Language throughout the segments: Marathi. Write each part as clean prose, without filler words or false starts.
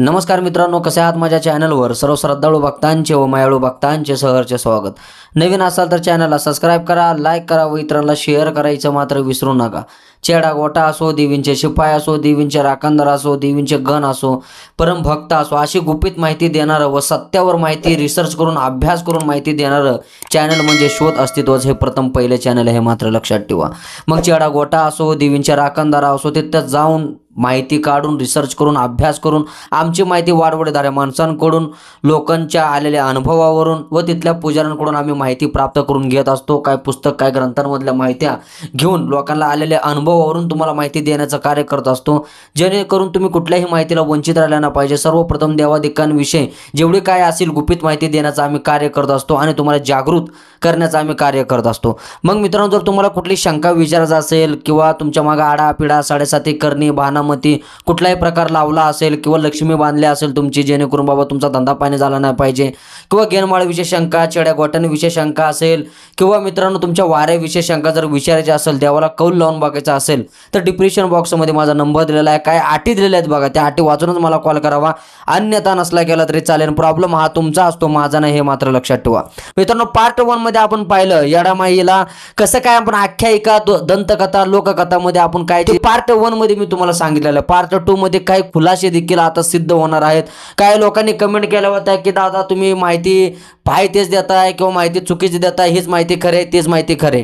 नमस्कार मित्रांनो, कसे आहात? माझ्या चॅनलवर सर्व श्रद्धाळू भक्तांचे व मायाळू भक्तांचे सहर्ष स्वागत। नवीन असाल तर चॅनलला सबस्क्राइब करा, लाईक करा व इतरांना शेअर करायचं मात्र विसरू नका। चेडा गोटा असो, देवींचे शिपाई असो, देवींचे राखणदार असो, देवींचे गण असो, परम भक्त असो, अशी गुपित माहिती देणारं व सत्यावर माहिती रिसर्च करून अभ्यास करून माहिती देणारं चॅनल म्हणजे शोध अस्तित्वच हे प्रथम पहिले चॅनल हे मात्र लक्षात ठेवा। मग चेडा गोटा असो, देवींचे राखणदार असो, तिथं जाऊन माहिती काढून रिसर्च करून अभ्यास करून आमची माहिती वाडवडीदाऱ्या माणसांकडून, लोकांच्या आलेल्या अनुभवावरून व तिथल्या पुजाऱ्यांकडून आम्ही माहिती प्राप्त करून घेत असतो। काय पुस्तक, काय ग्रंथांमधल्या माहित्या घेऊन लोकांना आलेल्या अनुभवावरून तुम्हाला माहिती देण्याचं कार्य करत असतो, जेणेकरून तुम्ही कुठल्याही माहितीला वंचित राहिला नाही पाहिजे। सर्वप्रथम देवादिकांविषयी जेवढी काय असेल गुपित माहिती देण्याचं आम्ही कार्य करत असतो आणि तुम्हाला जागृत करण्याचं आम्ही कार्य करत असतो। मग मित्रांनो, जर तुम्हाला कुठली शंका विचारायची असेल किंवा तुमच्या मागे आडापिडा, साडेसाती करणी, भानामती कुठलाही प्रकार लावला असेल किंवा लक्ष्मी बांधली असेल तुमची, जेणेकरून बाबा तुमचा धंदा पाणी झाला नाही पाहिजे, किंवा गेनमाळीविषयी शंका, चेड्या गोट्यांविषयी शंका असेल, किंवा मित्रांनो तुमच्या वाऱ्याविषयी शंका जर विचारायची असेल, देवाला कौल लावून बघायचा असेल तर डिस्क्रिप्शन बॉक्समध्ये माझा नंबर दिलेला आहे। काय अटी दिलेल्या आहेत बघा, त्या अटी वाचूनच मला कॉल करावा, अन्यथा नसला केला तरी चालेल। प्रॉब्लेम हा तुमचा असतो, माझा नाही, हे मात्र लक्षात ठेवा। मित्रांनो, पार्ट 1 मध्ये आपण पाहिलं येडामाईला कसं काय आपण आख्यायिका, दंतकथा, लोककथामध्ये आपण काय, पार्ट 1 मध्ये मी तुम्हाला सांगितलेलं आहे। पार्ट 2 मध्ये काही खुलासे देखील आता सिद्ध होणार आहेत। काही लोकांनी कमेंट केल्या होत्या की दादा तुम्ही माहिती पाहिजे तेच देताय किंवा माहिती चुकीची देताय, हीच माहिती खरे, तेच माहिती खरे।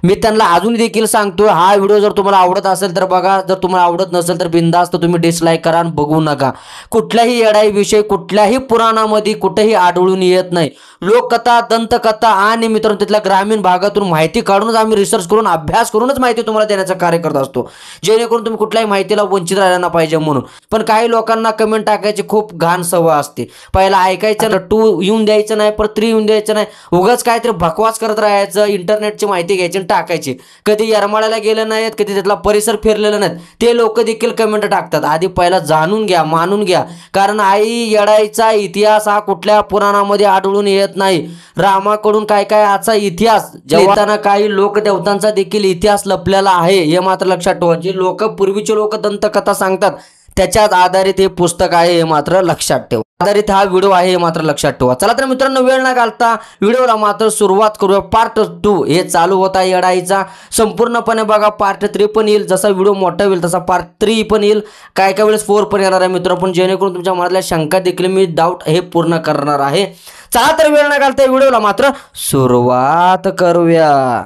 मी त्यांना अजून देखील सांगतो, हा व्हिडिओ जर तुम्हाला आवडत असेल तर बघा, जर तुम्हाला आवडत नसेल तर बिनधास्त तुम्ही डिसलाईक करा आणि बघू नका। कुठल्याही येडाई विषय कुठल्याही पुराणामध्ये कुठेही आढळून येत नाही। लोककथा, दंतकथा आणि मित्रांनो तिथल्या ग्रामीण भागातून माहिती काढूनच आम्ही रिसर्च करून अभ्यास करूनच माहिती तुम्हाला देण्याचं कार्य करत असतो, जेणेकरून तुम्ही कुठल्याही माहितीला वंचित राहिला ना पाहिजे म्हणून। पण काही लोकांना कमेंट टाकायची खूप घाण सवय असते, पहिला ऐकायचं, 2 येऊन द्यायचं नाही, परत 3 येऊन द्यायचं नाही, उगाच काहीतरी भकवास करत राहायचं, इंटरनेटची माहिती घ्यायची टाकायची। कधी येरमाळ्याला गेले नाहीत, कधी तिथला परिसर फिरलेला नाहीत, ते लोक देखील कमेंट टाकतात। आधी पहिला जाणून घ्या, मानून घ्या, कारण आई येडाईचा इतिहास हा कुठल्या पुराणामध्ये आढळून येत नाही। रामाकडून काय काय आजचा इतिहास जेव्हा काही लोक देवतांचा देखील इतिहास लपलेला आहे, हे मात्र लक्षात ठेवा। जे लोक पूर्वीचे लोक दंतकथा सांगतात त्याच्यात आधारित हे पुस्तक आहे, हे मात्र लक्षात ठेवा, आधारित हा व्हिडिओ आहे, हे मात्र लक्षात ठेवा। चला तर मित्रांनो, वेळ न घालता व्हिडिओला मात्र सुरुवात करूया। पार्ट 2 हे चालू होता येडाईचा, संपूर्णपणे बघा। पार्ट 3 पण येईल, जसा व्हिडिओ मोठा होईल तसा पार्ट 3 पण येईल, काय काय वेळेस 4 पण येणार आहे मित्र, पण जेणेकरून तुमच्या मनातल्या शंका देखील मी डाऊट हे पूर्ण करणार आहे। चला तर वेळ न घालता व्हिडिओला मात्र सुरुवात करूया।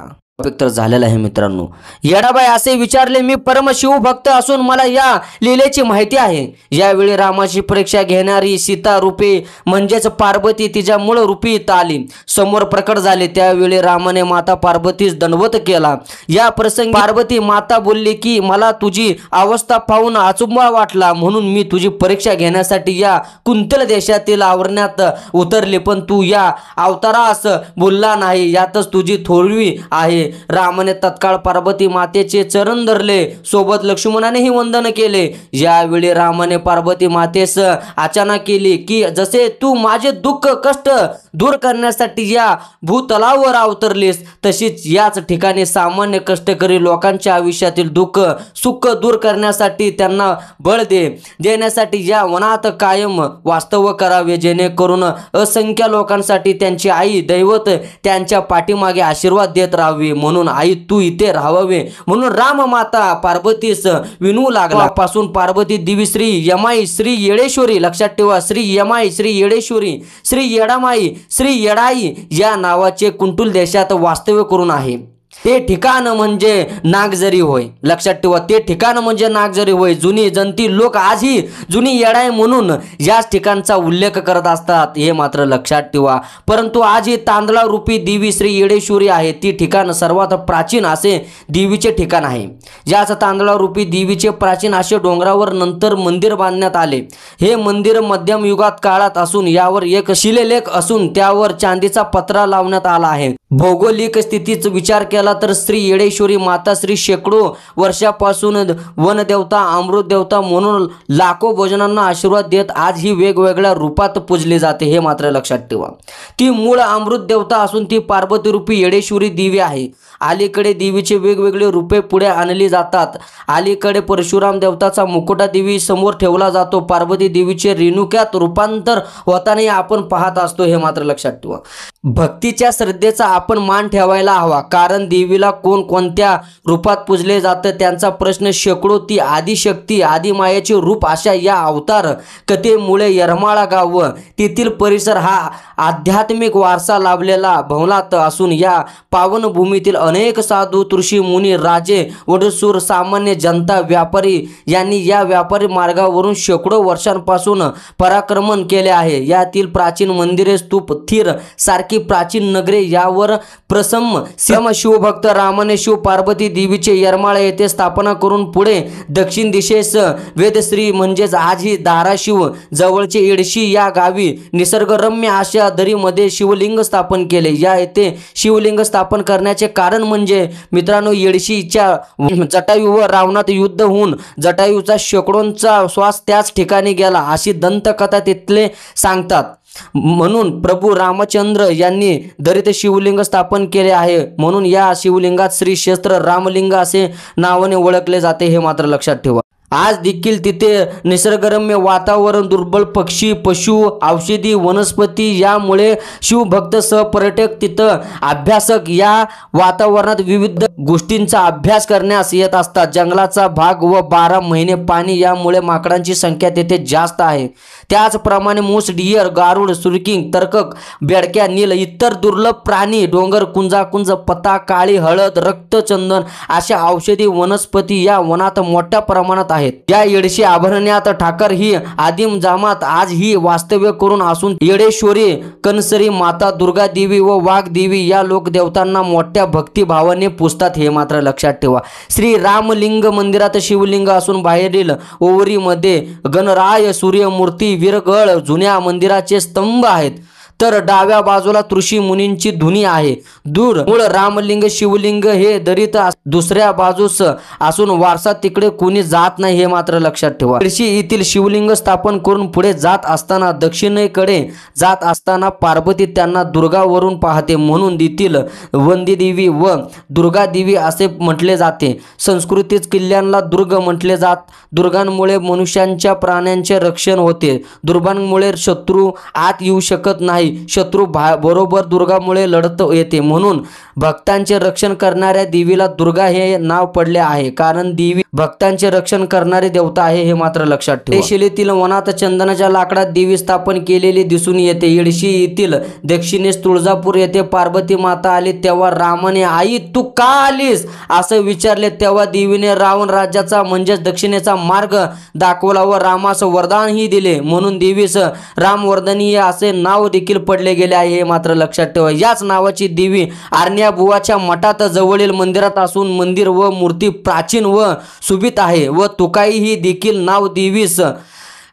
तर झालेला आहे मित्रांनो। येडाबाई असे विचारले, मी परमशिव भक्त असून मला या लीलेची माहिती आहे। यावेळी रामाची परीक्षा घेणारी सीता रूपी म्हणजेच पार्वती तिच्या मूळ रूपी आली, समोर प्रकट झाले। त्यावेळी रामाने माता पार्वतीस दंडवत केला। या प्रसंगी पार्वती माता बोलली की मला तुझी अवस्था पाहून अचंबा वाटला, म्हणून मी तुझी परीक्षा घेण्यासाठी या कुंतल देशातील आवरण्यात उतरले, पण तू या अवतारास बोलला नाही, यातच तुझी थोरवी आहे। रामाने तत्काळ पार्वती मातेचे चरण धरले, सोबत लक्ष्मणानेही वंदन केले। यावेळी रामाने पार्वती मातेस अचानक केली की जसे तू माझे दुःख कष्ट दूर करण्यासाठी या भूतलावर अवतरलीस, तशीच याच ठिकाणी सामान्य कष्टकरी लोकांच्या आयुष्यातील दुःख सुख दूर करण्यासाठी त्यांना बळ देण्यासाठी या वनात कायम वास्तव करावे, जेणेकरून असंख्य लोकांसाठी त्यांची आई दैवत त्यांच्या पाठीमागे आशीर्वाद देत राहावे। म्हणून आई तू इथे राहावे म्हणून राम माता पार्वतीस विनू लागला। पासून पार्वती देवी श्री यमाई श्री येडेश्वरी, लक्षात ठेवा, श्री यमाई श्री येडेश्वरी, श्री येडामाई, श्री येडाई या नावाचे कुंटुल देशात वास्तव्य करून आहे। ते ठिकाण म्हणजे नागझरी होय, लक्षात ठेवा, ते ठिकाण म्हणजे नागझरी होय। जुनी जंती लोक आजही जुनी येडाई म्हणून याच ठिकाणचा उल्लेख करत असतात, हे मात्र लक्षात ठेवा। परंतु आज ही तांदळा रूपी देवी श्री येडेश्वरी आहे, ती ठिकाण सर्वात प्राचीन असे देवीचे ठिकाण आहे। याच तांदळा रूपी देवीचे प्राचीन असे डोंगरावर नंतर मंदिर बांधण्यात आले। हे मंदिर मध्यम युगात काळात असून यावर एक शिलालेख असून त्यावर चांदीचा पत्रा लावण्यात आला आहे। भौगोलिक स्थितीचा विचार केला तर श्री येडेश्वरी माता श्री शेकडो वर्षापासून वनदेवता अमृत देवता म्हणून लाखो भोजनांना आशीर्वाद देत आज ही वेगवेगळ्या रूपात पूजली जाते हे मात्र लक्षात ठेवा। ती मूळ अमृत देवता असून ती पार्वती रूपी येडेश्वरी देवी आहे। अलीकडे देवीचे वेगवेगळे रूपे पुढे आणली जातात। अलीकडे परशुराम देवताचा मुकुटा देवी समोर ठेवला जातो। पार्वती देवीचे रेणुक्यात रूपांतर होताना आपण पाहत असतो हे मात्र लक्षात ठेवा। भक्तीच्या श्रद्धेचा आपण मान ठेवायला हवा, कारण देवीला कोणत्या रूपात पूजले जातं त्यांचा प्रश्न शेकडो ती आदिशक्ती आदिमायेचे रूप अशा या अवतार कथेमुळे येरमाळा गाव व तेथील परिसर हा आध्यात्मिक वारसा लाभलेला भवनात असून या पावनभूमीतील अनेक साधू ऋषी मुनी राजे वडसूर सामान्य जनता व्यापारी यांनी या व्यापारी मार्गावरून शेकडो वर्षांपासून पराक्रमण केले आहे। यातील प्राचीन मंदिरे स्तूप थीर सारखी प्राचीन नगरे यावर प्रसन्न शिवभक्त रामाने शिव पार्वती देवीचे येरमाळा येथे स्थापना करून पुढे दक्षिण दिशेस वेदश्री म्हणजेच आजही धाराशिव जवळचे येडशी या गावी निसर्गरम्य अशा दरीमध्ये शिवलिंग स्थापन केले। या येथे शिवलिंग स्थापन करण्याचे कारण म्हणजे मित्रांनो येडशीच्या जटायू व रावणात युद्ध होऊन जटायूचा शेकडोंचा श्वास त्याच ठिकाणी गेला अशी दंतकथा तिथले सांगतात। म्हणून प्रभू रामचंद्र यांनी दरीत शिवलिंग स्थापन केले आहे। म्हणून या शिवलिंगात श्री क्षेत्र रामलिंग असे नावाने ओळखले जाते हे मात्र लक्षात ठेवा। आज देखील तिथे निसर्गरम्य वातावरण, दुर्बल पक्षी पशु औषधी वनस्पती यामुळे शिवभक्त सह पर्यटक तिथं अभ्यासक या वातावरणात विविध गोष्टींचा अभ्यास करण्यास येत असतात। जंगलाचा भाग व 12 महिने पाणी यामुळे माकडांची संख्या तिथे जास्त आहे। त्याचप्रमाणे मूस, डियर, गारुड, सुरकिंग, तरकक, बेडक्या, नील इतर दुर्लभ प्राणी, डोंगर, कुंजाकुंज, पता, काळी हळद, रक्तचंदन अशा औषधी वनस्पती या वनात मोठ्या प्रमाणात आहेत। या येडशी अभयारण्यात ठाकर ही आदिम जमात आज ही वास्तव्य करून असून येडेश्वरी, कनसरी माता, दुर्गा देवी व वाघ देवी या लोक देवतांना मोठ्या भक्तिभावाने पूजतात हे मात्र लक्षात ठेवा। श्री रामलिंग मंदिरात शिवलिंग असून बाहेरील ओवरीमध्ये गणराय, सूर्यमूर्ती, वीरगळ जुन्या मंदिराचे स्तंभ आहेत, तर डाव्या बाजूला ऋषी मुनींची धुनी आहे। दूर मूळ रामलिंग शिवलिंग हे दरीत दुसऱ्या बाजूस असून वारसा तिकडे कोणी जात नाही हे मात्र लक्षात ठेवा। येडशी येथील शिवलिंग स्थापन करून पुढे जात असताना दक्षिणेकडे जात असताना पार्वती त्यांना दुर्गावरून पाहते, म्हणून येथील वंदी देवी व दुर्गा देवी असे म्हटले जाते। संस्कृतीत किल्ल्यांना दुर्ग म्हटले जात। दुर्गांमुळे मनुष्यांच्या प्राण्यांचे रक्षण होते। दुर्गांमुळे शत्रू आत येऊ शकत नाही। शत्रू बरोबर दुर्गामुळे लढत येते, म्हणून भक्तांचे रक्षण करणाऱ्या देवीला दुर्गा हे नाव पडले आहे, कारण देवी भक्तांचे रक्षण करणारी देवता आहे हे मात्र लक्षात ठेवा। शिलेतील वनात चंदनाच्या लाकडात देवी स्थापन केलेली दिसून येते। येडशी येथील दक्षिणेस तुळजापूर येथे पार्वती माता आली तेव्हा रामाने आई तू का आलीस असे विचारले, तेव्हा देवीने रावण राज्याचा म्हणजेच दक्षिणेचा मार्ग दाखवला व रामास वरदानही दिले, म्हणून देवीस रामवर्धनीय असे नाव देखील पडले गेले आहे हे मात्र लक्षात ठेवा। याच नावाची देवी आरण्या बुवाच्या मठात जवळील मंदिरात असून मंदिर व मूर्ती प्राचीन व सुबीत आहे व तुकाई ही देखील नाव देवीस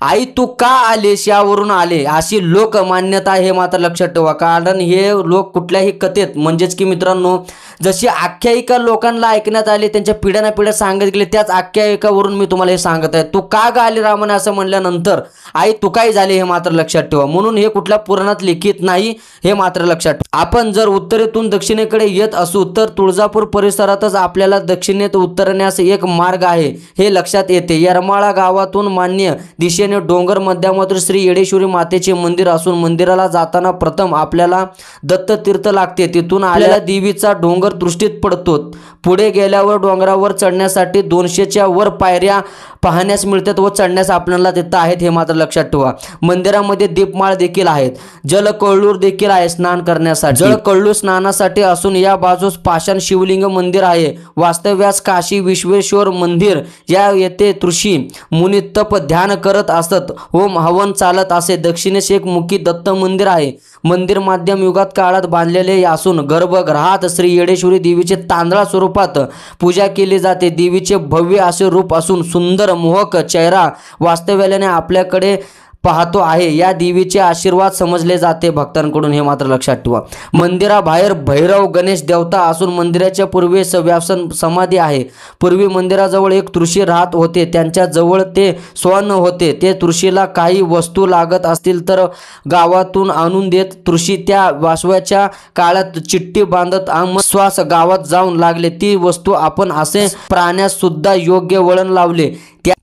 आई तू का आलेस यावरून आले अशी लोक मान्यता हे मात्र लक्षात ठेवा। कारण हे लोक कुठल्याही कथेत म्हणजेच की मित्रांनो जशी आख्यायिका लोकांना ऐकण्यात आली त्यांच्या पिढ्याना पिढ्या सांगत गेले त्याच आख्यायिकावरून मी तुम्हाला हे सांगत आहे। तू का ग आली रामाने असं म्हणल्यानंतर आई तू काय झाली हे मात्र लक्षात ठेवा, म्हणून हे कुठल्या पुराणात लिखित नाही हे मात्र लक्षात ठेवा। आपण जर उत्तरेतून दक्षिणेकडे येत असू तर तुळजापूर परिसरातच आपल्याला दक्षिणेत उतरण्यास एक मार्ग आहे हे लक्षात येते। येरमाळा गावातून मान्य दिशेने डोंगर मध्यामध्ये श्री येडेश्वरी मातेचे मंदिर असून मंदिराला जाताना प्रथम आपल्याला दत्ततीर्थ लागते, तिथून आलेला देवीचा डोंगर दृष्टीत पडतो। पुढे गेल्यावर डोंगरावर चढण्यासाठी 200च्या वर पायऱ्या पाहण्यास मिळतात व चढण्यास आपल्याला तिथं आहेत हे मात्र लक्षात ठेवा। मंदिरामध्ये दीपमाळ देखील आहेत, जलकळूर देखील आहे स्नान करण्यासाठी, जलकळूर स्नानासाठी असून या बाजूस पाषाण शिवलिंग मंदिर आहे। वास्तव्यास काशी विश्वेश्वर मंदिर या येथे ऋषी मुनी तप ध्यान करत असत, होम हवन चालत असे। दक्षिणेस एक मुखी दत्त मंदिर आहे। मंदिर मध्यम युगात काळात बांधलेले असून गर्भगृहात श्री येडेश्वरी देवीचे तांदळा स्वरूपात पूजा केली जाते। देवीचे भव्य असे रूप असून सुंदर मोहक चेहरा वास्तव्याने आपल्याकडे पाहतो आहे या देवीचे आशीर्वाद समजले जाते भक्तांकडून, हे मात्र लक्षात ठेवा। मंदिराबाहेर भैरव गणेश देवता असून मंदिराच्या पूर्वी व्यासन समाधी आहे। पूर्वी मंदिराजवळ एक तुळशी राहत होते, त्यांच्या जवळ ते स्वर्ण होते। ते तुळशीला काही वस्तू लागत असतील तर गावातून आणून देत। तुळशी त्या वासव्याच्या काळात चिठ्ठी बांधत श्वास गावात जाऊन लागले। ती वस्तू आपण असे प्राण्यास सुद्धा योग्य वळण लावले,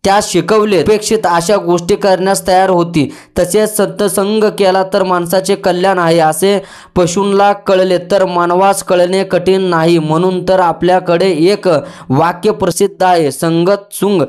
त्या शिकवले, अपेक्षित अशा गोष्टी करण्यास तयार होती। तसेच सत्संग केला तर माणसाचे कल्याण आहे असे पशूंना कळले तर मानवास कळणे कठीण नाही। म्हणून तर आपल्याकडे एक वाक्य प्रसिद्ध आहे, संगत सुंग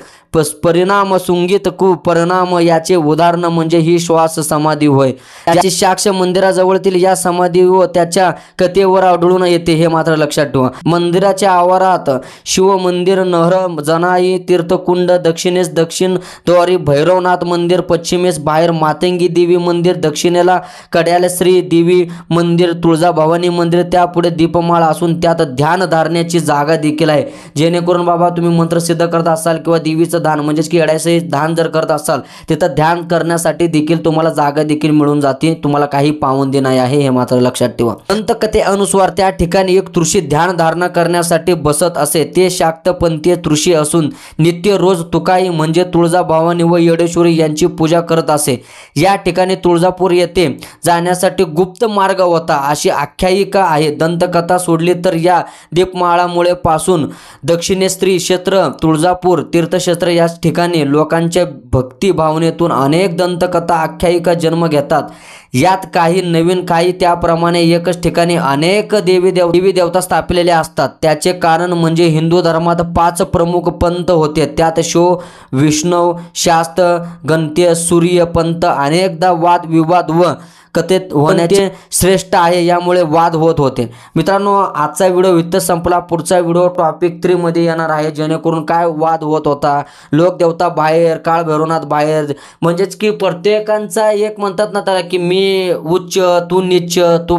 परिणाम सुंगीत कु परिणाम। याचे उदाहरण म्हणजे ही श्वास समाधी होय। त्याची साक्ष मंदिराजवळील या समाधी व त्याच्या कथेवर आढळून येते, हे मात्र लक्षात ठेवा। मंदिराच्या आवारात शिव मंदिर, नहर, जनाई, तीर्थकुंड, दक्षिणेस दक्षिण द्वारी भैरवनाथ मंदिर, पश्चिमेस बाहेर मातंगी देवी मंदिर, दक्षिणेला कड्याला श्री देवी मंदिर, तुळजाभवानी मंदिर, त्यापुढे दीपमाळ असून त्यात ध्यान धारण्याची जागा देखील आहे। जेणेकरून बाबा तुम्ही मंत्र सिद्ध करत असाल किंवा देवीचं दान म्हणजेच की येड्याचे दान जर करत असाल तिथं ध्यान करण्यासाठी देखील तुम्हाला जागा देखील मिळून जाते, तुम्हाला काही पावंदी नाही आहे, हे मात्र लक्षात ठेवा। दंतकथेनुसार त्या ठिकाणी एक तुळशी ध्यान धारणा करण्यासाठी बसत असे। ते शाक्तपंथीय तुळशी असून नित्य रोज तुकाई म्हणजे तुळजाभवानी व येडेश्वरी यांची पूजा करत असे। या ठिकाणी तुळजापूर येथे जाण्यासाठी गुप्त मार्ग होता अशी आख्यायिका आहे। दंतकथा सोडली तर या दीपमाळामुळे पासून दक्षिणेस श्री क्षेत्र तुळजापूर तीर्थक्षेत्र या ठिकाणी लोकांच्या भक्ती भावनेतून अनेक दंतकथा आख्यायिका जन्म घेतात। यात काही नवीन, काही त्याप्रमाणे एकच ठिकाणी अनेक देवी देवता स्थापिलेले असतात। त्याचे कारण म्हणजे हिंदू धर्मात 5 प्रमुख पंथ होते, त्यात शिव, विष्णू, शाक्त, गणते, सूर्य पंथ अनेकदा वाद विवाद व कथेत होण्याचे श्रेष्ठ आहे, यामुळे वाद होत होते। मित्रांनो, आजचा व्हिडिओ इथं संपला। पुढचा व्हिडिओ टॉपिक 3 मध्ये येणार आहे, जेणेकरून काय वाद होत होता, लोकदेवता बाहेर, काळ भैरवनाथ बाहेर, म्हणजेच की प्रत्येकांचा एक म्हणतात ना त्याला की मी उच्च तू नीच, तू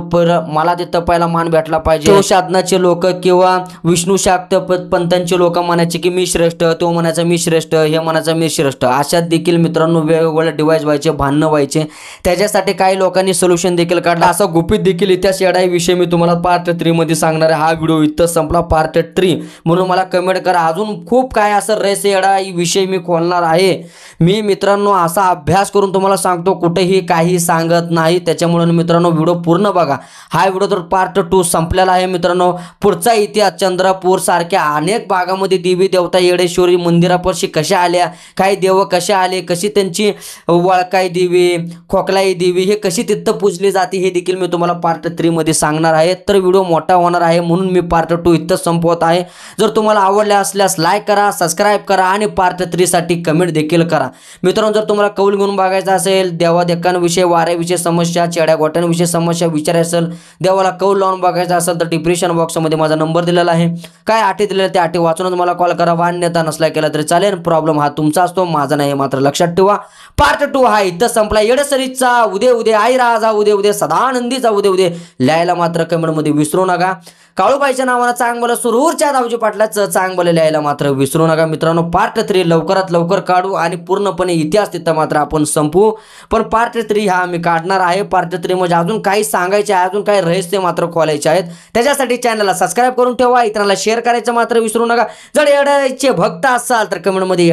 मला तिथं पहिला मान भेटला पाहिजे। साधनाचे लोक किंवा विष्णू शाक्त पंथांचे लोक म्हणायचे की मी श्रेष्ठ, तो म्हणायचा मी श्रेष्ठ, हे म्हणायचं मी श्रेष्ठ। अशात देखील मित्रांनो वेगवेगळे डिवाइस व्हायचे, भांडणं व्हायचे। त्याच्यासाठी काही लोकांनी सोल्युशन देखील काढला। असा गुपित देखील इतिहास येडाई विषय मी तुम्हाला पार्ट 3 मध्ये सांगणार आहे। हा व्हिडिओ इथं संपला, पार्ट 3 म्हणून मला कमेंट करा। अजून खूप काय असं रहस्य येडाई विषय मी खोलणार आहे। मी मित्रांनो असा अभ्यास करून तुम्हाला सांगतो, कुठेही काही सांगत नाही। त्याच्यामुळे मित्रांनो व्हिडिओ पूर्ण बघा। हा व्हिडिओ तर पार्ट 2 संपलेला आहे। मित्रांनो पुढचा इतिहास चंद्रपूर सारख्या अनेक भागामध्ये देवी देवता येडेश्वरी मंदिरापाशी कशा आल्या, काही देव कशा आले, कशी त्यांची वळकाई देवी, खोकलाई देवी हे कशी तिथं पूजली जाते हे देखील मी तुम्हाला पार्ट 3 मध्ये सांगणार आहे। तर व्हिडिओ मोठा होणार आहे म्हणून मी पार्ट 2 इथं संपवत आहे। जर तुम्हाला आवडले असल्यास लाईक करा, सबस्क्राइब करा आणि पार्ट 3 साठी कमेंट देखील करा। मित्रांनो जर तुम्हाला कौल घेऊन बघायचा असेल, देवादेखांविषयी, वाऱ्याविषयी समस्या, चेड्या गोट्यांविषयी समस्या विचारायची असेल, देवाला कौल लावून बघायचा असेल तर डिस्क्रिप्शन बॉक्समध्ये माझा नंबर दिलेला आहे। काय अटी दिलेल्या त्या अटी वाचूनच मला कॉल करा। मान्यता नसला केला तरी चालेल, प्रॉब्लेम हा तुमचा असतो, माझा नाही, मात्र लक्षात ठेवा। पार्ट 2 हा इथं संपला। येडेसरीचा उदे आई राजा उदे सदानंदीचा उदे लिहायला मात्र कमेंट मध्ये विसरू नका। काळूबाईच्या नावानं चांगलं सुरूरच्या दावजी पाटलाचं चांगलं लिहायला मात्र विसरू नका। मित्रांनो पार्ट 3 लवकरात लवकर काढू आणि पूर्णपणे इतिहास तिथं मात्र आपण संपू। पण पार्ट 3 हा मी काढणार आहे। पार्ट 3 म्हणजे अजून काही सांगायचे आहे, अजून काही रहस्य मात्र खोलायचे आहेत। त्याच्यासाठी चॅनलला सबस्क्राइब करून ठेवा, इतरांना शेअर करायचं मात्र विसरू नका। जर येडाईचे भक्त असाल तर कमेंट मध्ये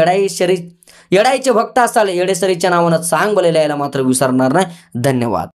येडाईचे भक्त असाल येडेसरीच्या नावानं चांगलं लिहायला मात्र विसरणार नाही। धन्यवाद।